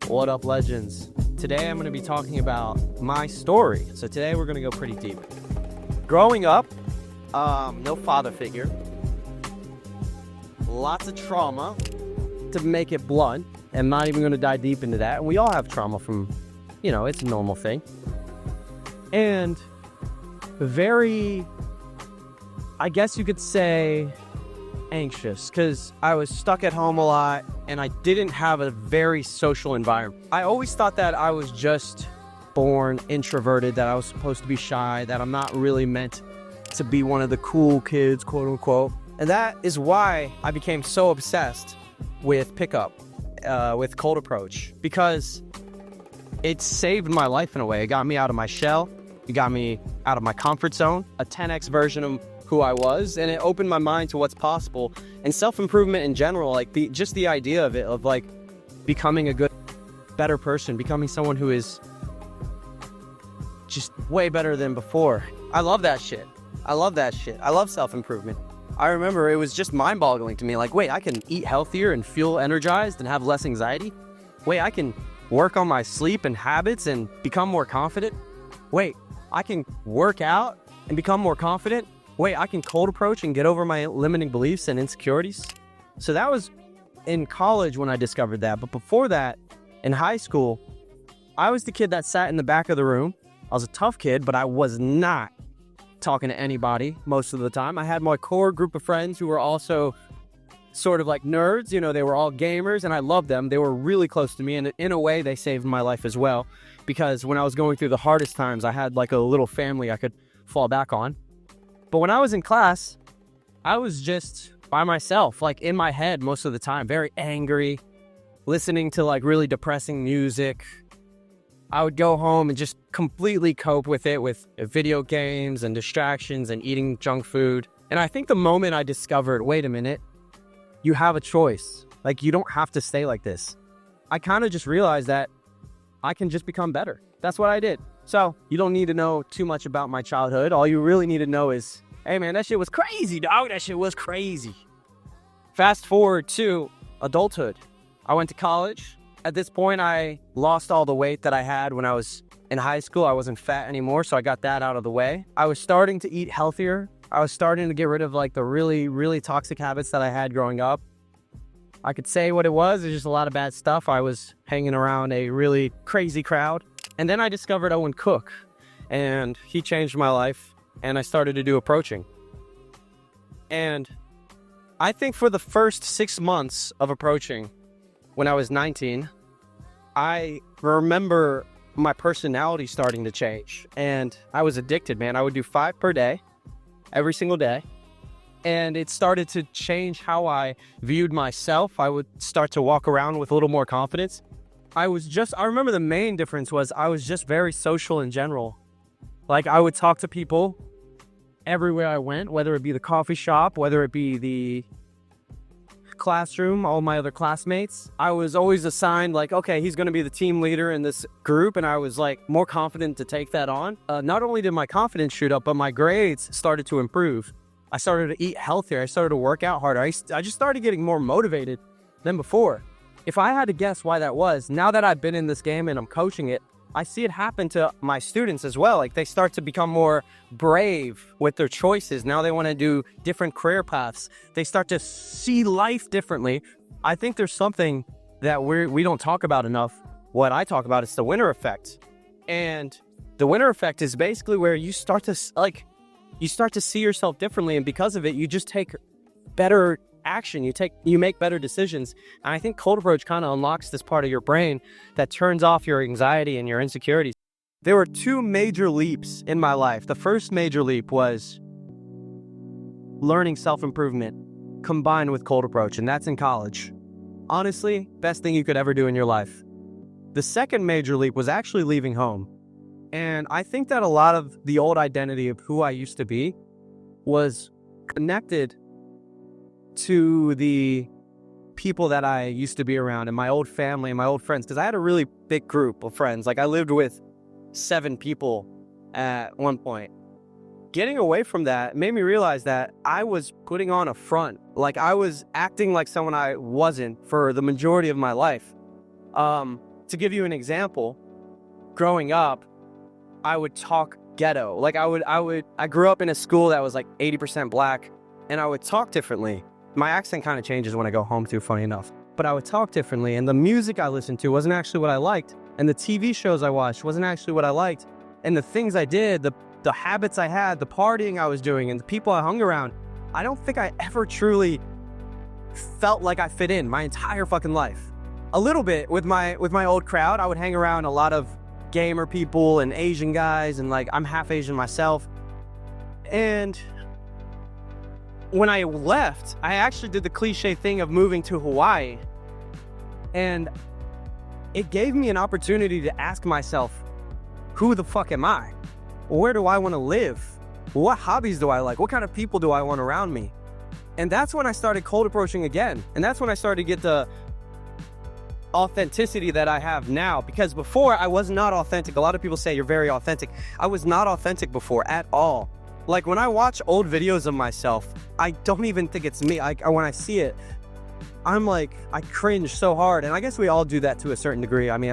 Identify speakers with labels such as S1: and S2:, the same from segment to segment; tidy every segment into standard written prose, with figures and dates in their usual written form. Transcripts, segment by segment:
S1: What up, legends? Today I'm going to be talking about my story. So today we're going to go pretty deep. Growing up, no father figure, lots of trauma, to make it blunt, and not even going to dive deep into that. And we all have trauma from, it's a normal thing. And very, I guess you could say, anxious, because I was stuck at home a lot and I didn't have a very social environment. I always thought that I was just born introverted, that I was supposed to be shy, that I'm not really meant to be one of the cool kids, quote unquote. And that is why I became so obsessed with pickup, with cold approach, because it saved my life in a way. It got me out of my shell. It got me out of my comfort zone, a 10x version of who I was, and it opened my mind to what's possible. And self-improvement in general, like just the idea of it, of like becoming a better person, becoming someone who is just way better than before. I love that shit. I love self-improvement. I remember it was just mind-boggling to me, like, wait, I can eat healthier and feel energized and have less anxiety? Wait, I can work on my sleep and habits and become more confident? Wait, I can work out and become more confident? Wait, I can cold approach and get over my limiting beliefs and insecurities? So that was in college when I discovered that. But before that, in high school, I was the kid that sat in the back of the room. I was a tough kid, but I was not talking to anybody most of the time. I had my core group of friends who were also sort of like nerds. They were all gamers, and I loved them. They were really close to me, and in a way, they saved my life as well. Because when I was going through the hardest times, I had like a little family I could fall back on. But when I was in class, I was just by myself, like in my head most of the time, very angry, listening to like really depressing music. I would go home and just completely cope with it with video games and distractions and eating junk food. And I think the moment I discovered, wait a minute, you have a choice. Like, you don't have to stay like this. I kind of just realized that I can just become better. That's what I did. So you don't need to know too much about my childhood. All you really need to know is, hey man, that shit was crazy, dog. That shit was crazy. Fast forward to adulthood. I went to college. At this point, I lost all the weight that I had when I was in high school. I wasn't fat anymore, so I got that out of the way. I was starting to eat healthier. I was starting to get rid of like the really, really toxic habits that I had growing up. I could say what it was. It's just a lot of bad stuff. I was hanging around a really crazy crowd. And then I discovered Owen Cook, and he changed my life, and I started to do approaching. And I think for the first 6 months of approaching, when I was 19, I remember my personality starting to change, and I was addicted, man. I would do 5 per day, every single day. And it started to change how I viewed myself. I would start to walk around with a little more confidence. I remember the main difference was I was just very social in general. Like, I would talk to people everywhere I went, whether it be the coffee shop, whether it be the classroom, all my other classmates. I was always assigned like, okay, he's going to be the team leader in this group. And I was like more confident to take that on. Not only did my confidence shoot up, but my grades started to improve. I started to eat healthier. I started to work out harder. I just started getting more motivated than before. If I had to guess why that was, now that I've been in this game and I'm coaching it, I see it happen to my students as well. Like, they start to become more brave with their choices. Now they want to do different career paths. They start to see life differently. I think there's something that we don't talk about enough. What I talk about is the winner effect. And the winner effect is basically where you start to see yourself differently. And because of it, you just take better action. You make better decisions. And I think cold approach kind of unlocks this part of your brain that turns off your anxiety and your insecurities. There were 2 major leaps in my life. The first major leap was learning self-improvement combined with cold approach, and that's in college. Honestly, best thing you could ever do in your life. The second major leap was actually leaving home. And I think that a lot of the old identity of who I used to be was connected to the people that I used to be around and my old family and my old friends, because I had a really big group of friends. Like, I lived with 7 people at one point. Getting away from that made me realize that I was putting on a front. Like, I was acting like someone I wasn't for the majority of my life. To give you an example, growing up, I would talk ghetto. Like I grew up in a school that was like 80% black, and I would talk differently. My accent kind of changes when I go home too, funny enough. But I would talk differently, and the music I listened to wasn't actually what I liked, and the TV shows I watched wasn't actually what I liked, and the things I did, the habits I had, the partying I was doing, and the people I hung around, I don't think I ever truly felt like I fit in my entire fucking life. A little bit with my old crowd, I would hang around a lot of gamer people and Asian guys, and like I'm half Asian myself. And when I left, I actually did the cliche thing of moving to Hawaii, and it gave me an opportunity to ask myself, who the fuck am I? Where do I want to live? What hobbies do I like? What kind of people do I want around me? And that's when I started cold approaching again. And that's when I started to get the authenticity that I have now, because before I was not authentic. A lot of people say you're very authentic. I was not authentic before at all. Like when I watch old videos of myself, I don't even think it's me. When I see it, I'm like, I cringe so hard. And I guess we all do that to a certain degree. I mean,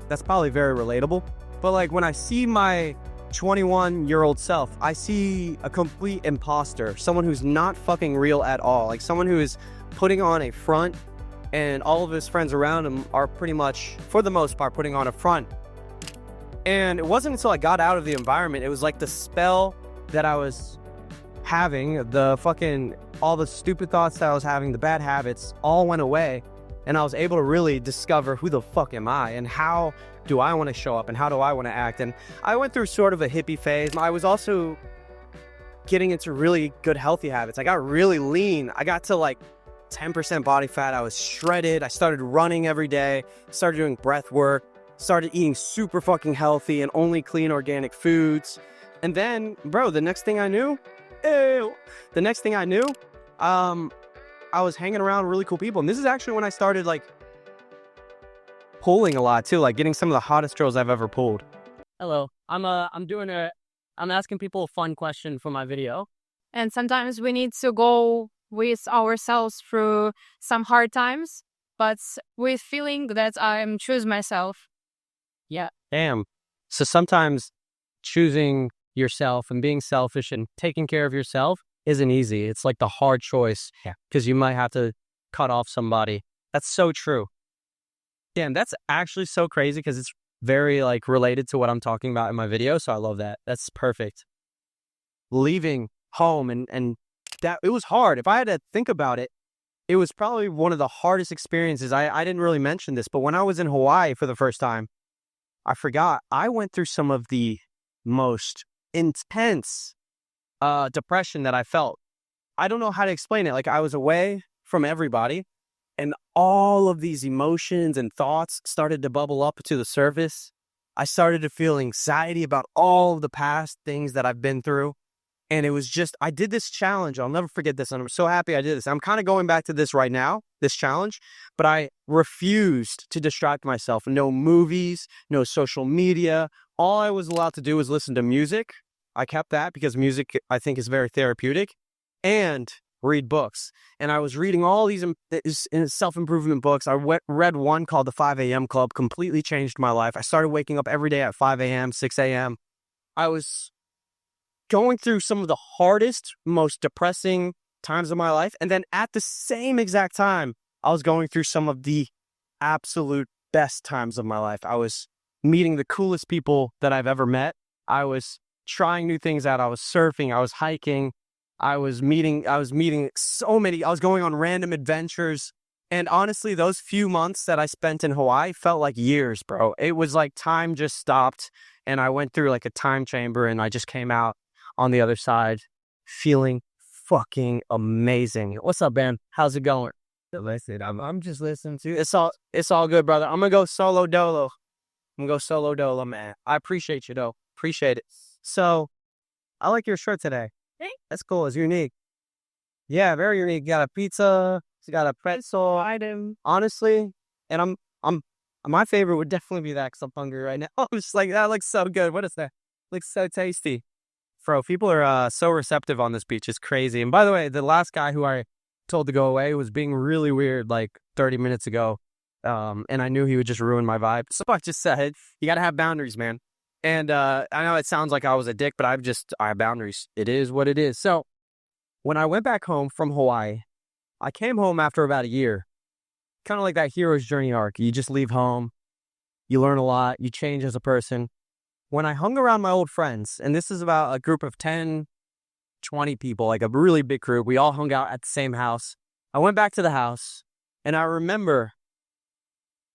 S1: that's probably very relatable. But like when I see my 21-year-old self, I see a complete imposter, someone who's not fucking real at all, like someone who is putting on a front, and all of his friends around him are pretty much, for the most part, putting on a front. And it wasn't until I got out of the environment, it was like the spell that I was having, all the stupid thoughts that I was having, the bad habits, all went away, and I was able to really discover who the fuck am I, and how do I want to show up, and how do I want to act. And I went through sort of a hippie phase. I was also getting into really good healthy habits. I got really lean. I got to like 10% body fat. I was shredded. I started running every day, started doing breath work, started eating super fucking healthy and only clean organic foods. And then, bro, the next thing I knew, I was hanging around really cool people. And this is actually when I started like pulling a lot too, like getting some of the hottest girls I've ever pulled.
S2: Hello, I'm asking people a fun question for my video.
S3: And sometimes we need to go with ourselves through some hard times, but with feeling that I'm choose myself.
S2: Yeah.
S1: Damn. So sometimes choosing yourself and being selfish and taking care of yourself isn't easy. It's like the hard choice.
S2: Yeah.
S1: Because you might have to cut off somebody. That's so true. Damn, that's actually so crazy because it's very like related to what I'm talking about in my video. So I love that. That's perfect. Leaving home and that it was hard. If I had to think about it, it was probably one of the hardest experiences. I didn't really mention this, but when I was in Hawaii for the first time, I forgot. I went through some of the most intense depression that I felt. I don't know how to explain it. Like I was away from everybody, and all of these emotions and thoughts started to bubble up to the surface. I started to feel anxiety about all of the past things that I've been through. And it was just, I did this challenge. I'll never forget this. And I'm so happy I did this. I'm kind of going back to this right now, this challenge, but I refused to distract myself. No movies, no social media. All I was allowed to do was listen to music. I kept that because music, I think, is very therapeutic, and read books. And I was reading all these self-improvement books. I read one called The 5 a.m. Club, completely changed my life. I started waking up every day at 5 a.m., 6 a.m. I was going through some of the hardest, most depressing times of my life. And then at the same exact time, I was going through some of the absolute best times of my life. I was meeting the coolest people that I've ever met. I was trying new things out. I was surfing. I was hiking. I was meeting so many. I was going on random adventures. And honestly, those few months that I spent in Hawaii felt like years, bro. It was like time just stopped, and I went through like a time chamber, and I just came out on the other side feeling fucking amazing. What's up, man? How's it going?
S2: Listen, I'm just listening to
S1: It's all good, brother. I'm gonna go solo dolo. Man. I appreciate you though. Appreciate it. So I like your shirt today.
S3: Thanks.
S1: That's cool. It's unique. Yeah, very unique. You got a pizza. You got a pretzel
S3: Item.
S1: Honestly, and I'm my favorite would definitely be that because I'm hungry right now. I'm just like, that looks so good. What is that? Looks so tasty. Bro, people are so receptive on this beach. It's crazy. And by the way, the last guy who I told to go away was being really weird like 30 minutes ago. And I knew he would just ruin my vibe. So I just said, you got to have boundaries, man. And I know it sounds like I was a dick, but I have boundaries. It is what it is. So when I went back home from Hawaii, I came home after about a year, kind of like that hero's journey arc. You just leave home, you learn a lot, you change as a person. When I hung around my old friends, and this is about a group of 10, 20 people, like a really big group, we all hung out at the same house. I went back to the house, and I remember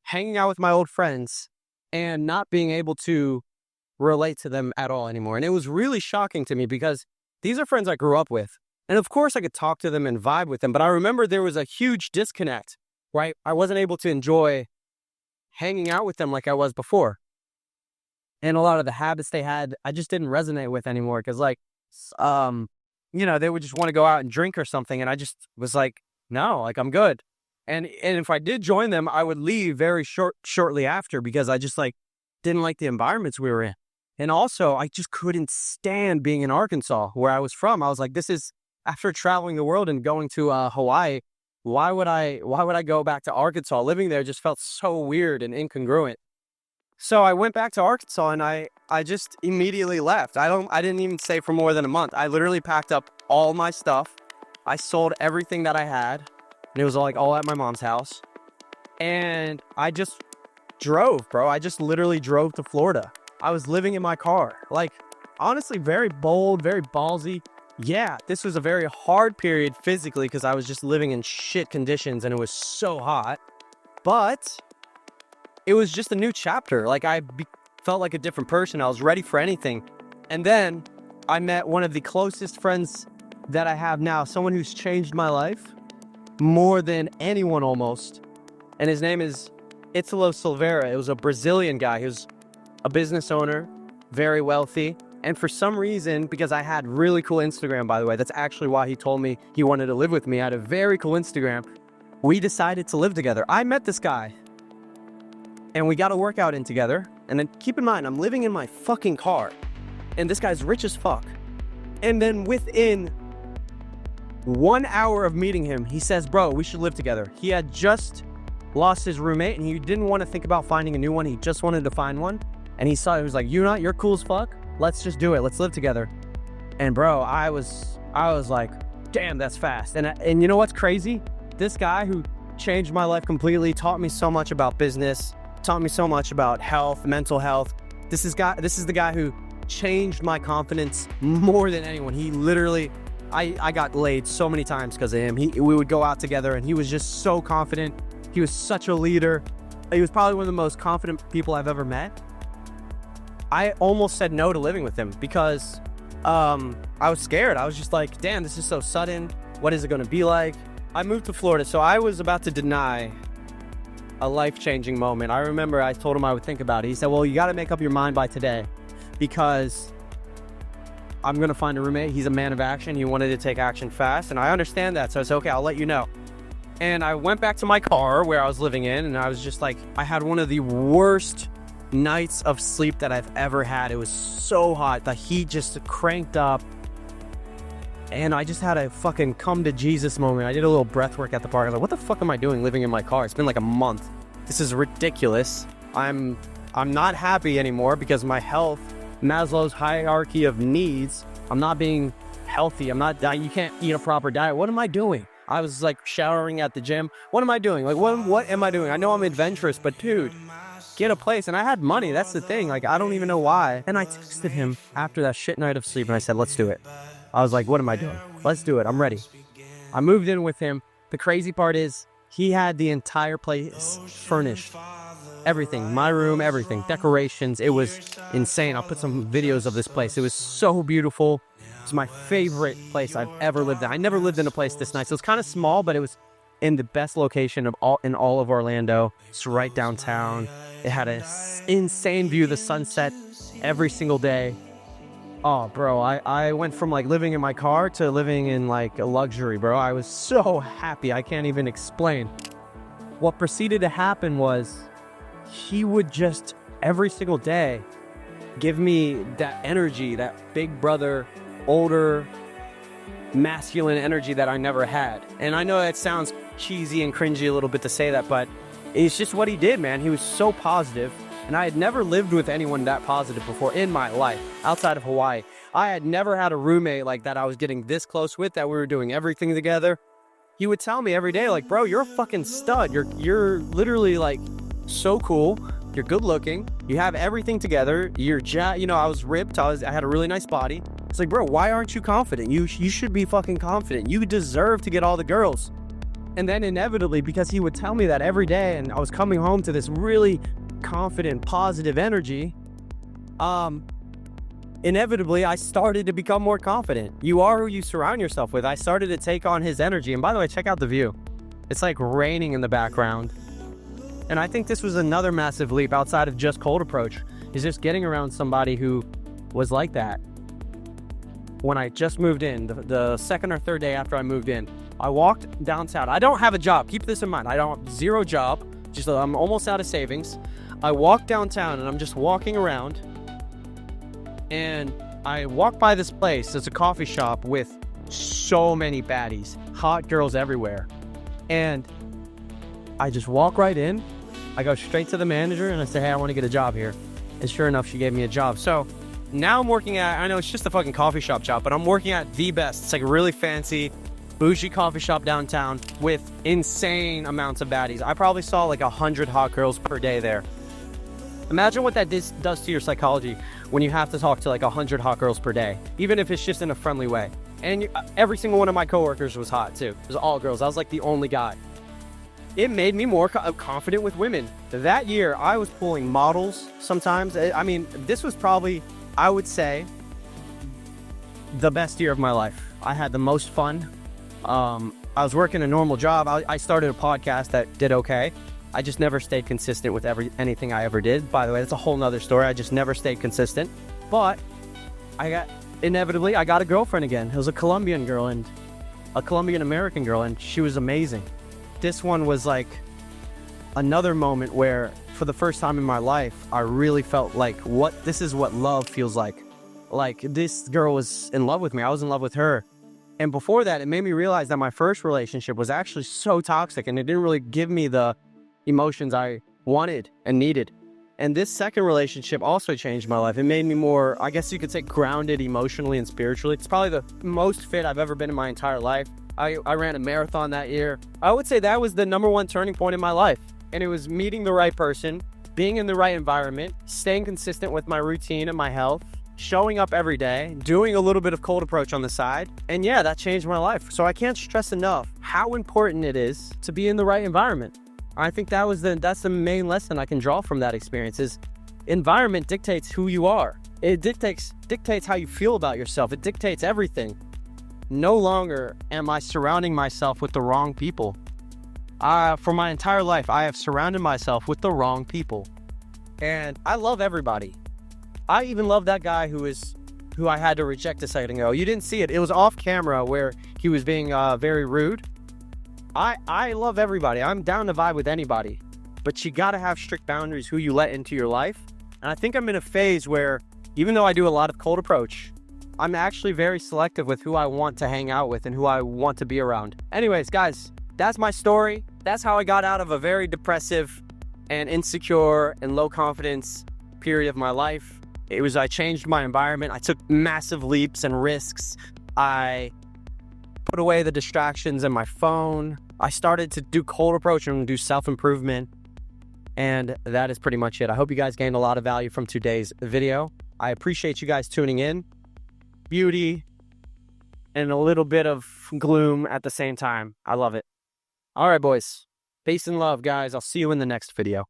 S1: hanging out with my old friends and not being able to relate to them at all anymore. And it was really shocking to me because these are friends I grew up with. And of course I could talk to them and vibe with them, but I remember there was a huge disconnect, right? I wasn't able to enjoy hanging out with them like I was before. And a lot of the habits they had, I just didn't resonate with anymore because they would just want to go out and drink or something. And I just was like, no, like I'm good. And if I did join them, I would leave very shortly after because I just didn't like the environments we were in. And also I just couldn't stand being in Arkansas where I was from. I was like, after traveling the world and going to Hawaii, why would I go back to Arkansas? Living there just felt so weird and incongruent. So I went back to Arkansas and I just immediately left. I didn't even stay for more than a month. I literally packed up all my stuff. I sold everything that I had. And it was all at my mom's house. And I just drove, bro. I just literally drove to Florida. I was living in my car. Honestly, very bold, very ballsy. Yeah, this was a very hard period physically because I was just living in shit conditions and it was so hot. But it was just a new chapter. Felt like a different person. I was ready for anything. And then I met one of the closest friends that I have now, someone who's changed my life more than anyone almost. And his name is Italo Silveira. It was a Brazilian guy. He was a business owner, very wealthy. And for some reason, because I had really cool Instagram, by the way, that's actually why he told me he wanted to live with me. I had a very cool Instagram. We decided to live together. I met this guy and we got a workout in together. And then keep in mind, I'm living in my fucking car and this guy's rich as fuck. And then within 1 hour of meeting him, he says, bro, we should live together. He had just lost his roommate and he didn't want to think about finding a new one. He just wanted to find one. And he was like, you're cool as fuck. Let's just do it. Let's live together. And bro, I was like, damn, that's fast. And you know what's crazy? This guy who changed my life completely, taught me so much about business, taught me so much about health, mental health. This is the guy who changed my confidence more than anyone. He literally, I got laid so many times because of him. We would go out together and he was just so confident. He was such a leader. He was probably one of the most confident people I've ever met. I almost said no to living with him because I was scared. I was just like, damn, this is so sudden. What is it going to be like? I moved to Florida, so I was about to deny a life-changing moment. I remember I told him I would think about it. He said, well, you got to make up your mind by today because I'm going to find a roommate. He's a man of action. He wanted to take action fast, and I understand that. So I said, okay, I'll let you know. And I went back to my car where I was living in, and I was just like, I had one of the worst nights of sleep that I've ever had. It was so hot. The heat just cranked up. And I just had a fucking come to Jesus moment. I did a little breath work at the park. I was like, what the fuck am I doing living in my car? It's been like a month. This is ridiculous. I'm not happy anymore because my health, Maslow's hierarchy of needs, I'm not being healthy. I'm not dying. You can't eat a proper diet. What am I doing? I was showering at the gym. What am I doing? What am I doing? I know I'm adventurous, but dude, get a place. And I had money. That's the thing. I don't even know why. And I texted him after that shit night of sleep and I said, let's do it. I was like, what am I doing? Let's do it. I'm ready. I moved in with him. The crazy part is he had the entire place furnished. Everything, my room, everything, decorations. It was insane. I'll put some videos of this place. It was so beautiful. It's my favorite place I've ever lived in. I never lived in a place this nice. It was kind of small, but it was in the best location in all of Orlando. It's right downtown. It had an insane view of the sunset every single day. Oh, bro, I went from living in my car to living in a luxury, bro. I was so happy. I can't even explain. What proceeded to happen was he would just every single day give me that energy, that big brother, older, masculine energy that I never had. And I know it sounds cheesy and cringy a little bit to say that, but it's just what he did, man. He was so positive, and I had never lived with anyone that positive before in my life outside of Hawaii. I had never had a roommate like that I was getting this close with, that we were doing everything together. He would tell me every day, like, bro, you're a fucking stud. You're literally like so cool. You're good looking. You have everything together. I was ripped. I had a really nice body. It's like, bro, why aren't you confident? You should be fucking confident. You deserve to get all the girls. And then inevitably, because he would tell me that every day, and I was coming home to this really confident, positive energy, inevitably, I started to become more confident. You are who you surround yourself with. I started to take on his energy. And by the way, check out the view. It's like raining in the background. And I think this was another massive leap outside of just cold approach, is just getting around somebody who was like that. When I just moved in, the second or third day after I moved in, I walked downtown. I don't have a job. Keep this in mind. I don't have zero job. I'm almost out of savings. I walk downtown and I'm just walking around. And I walk by this place. It's a coffee shop with so many baddies, hot girls everywhere. And I just walk right in. I go straight to the manager and I say, hey, I want to get a job here. And sure enough, she gave me a job. So now I'm working at, I know it's just a fucking coffee shop job, but I'm working at The Best. It's like a really fancy, bougie coffee shop downtown with insane amounts of baddies. I probably saw like 100 hot girls per day there. Imagine what that does to your psychology when you have to talk to like 100 hot girls per day, even if it's just in a friendly way. And every single one of my coworkers was hot too. It was all girls. I was like the only guy. It made me more confident with women. That year, I was pulling models sometimes. I mean, this was probably, I would say, the best year of my life. I had the most fun. I was working a normal job. I started a podcast that did okay. I just never stayed consistent with anything I ever did. By the way, that's a whole nother story. I just never stayed consistent. But inevitably, I got a girlfriend again. It was a Colombian girl and a Colombian American girl, and she was amazing. This one was like another moment where, for the first time in my life, I really felt like this is what love feels like. Like, this girl was in love with me. I was in love with her. And before that, it made me realize that my first relationship was actually so toxic, and it didn't really give me the emotions I wanted and needed. And this second relationship also changed my life. It made me more, I guess you could say, grounded emotionally and spiritually. It's probably the most fit I've ever been in my entire life. I ran a marathon that year. I would say that was the number one turning point in my life. And it was meeting the right person, being in the right environment, staying consistent with my routine and my health, showing up every day, doing a little bit of cold approach on the side. And yeah, that changed my life. So I can't stress enough how important it is to be in the right environment. I think that's the main lesson I can draw from that experience is environment dictates who you are. It dictates how you feel about yourself. It dictates everything. No longer am I surrounding myself with the wrong people. For my entire life, I have surrounded myself with the wrong people. And I love everybody. I even love that guy who I had to reject a second ago. You didn't see it. It was off camera where he was being very rude. I love everybody. I'm down to vibe with anybody. But you gotta have strict boundaries who you let into your life. And I think I'm in a phase where, even though I do a lot of cold approach, I'm actually very selective with who I want to hang out with and who I want to be around. Anyways, guys, that's my story. That's how I got out of a very depressive and insecure and low confidence period of my life. I changed my environment. I took massive leaps and risks. I put away the distractions in my phone. I started to do cold approach and do self-improvement. And that is pretty much it. I hope you guys gained a lot of value from today's video. I appreciate you guys tuning in. Beauty and a little bit of gloom at the same time. I love it. All right, boys. Peace and love, guys. I'll see you in the next video.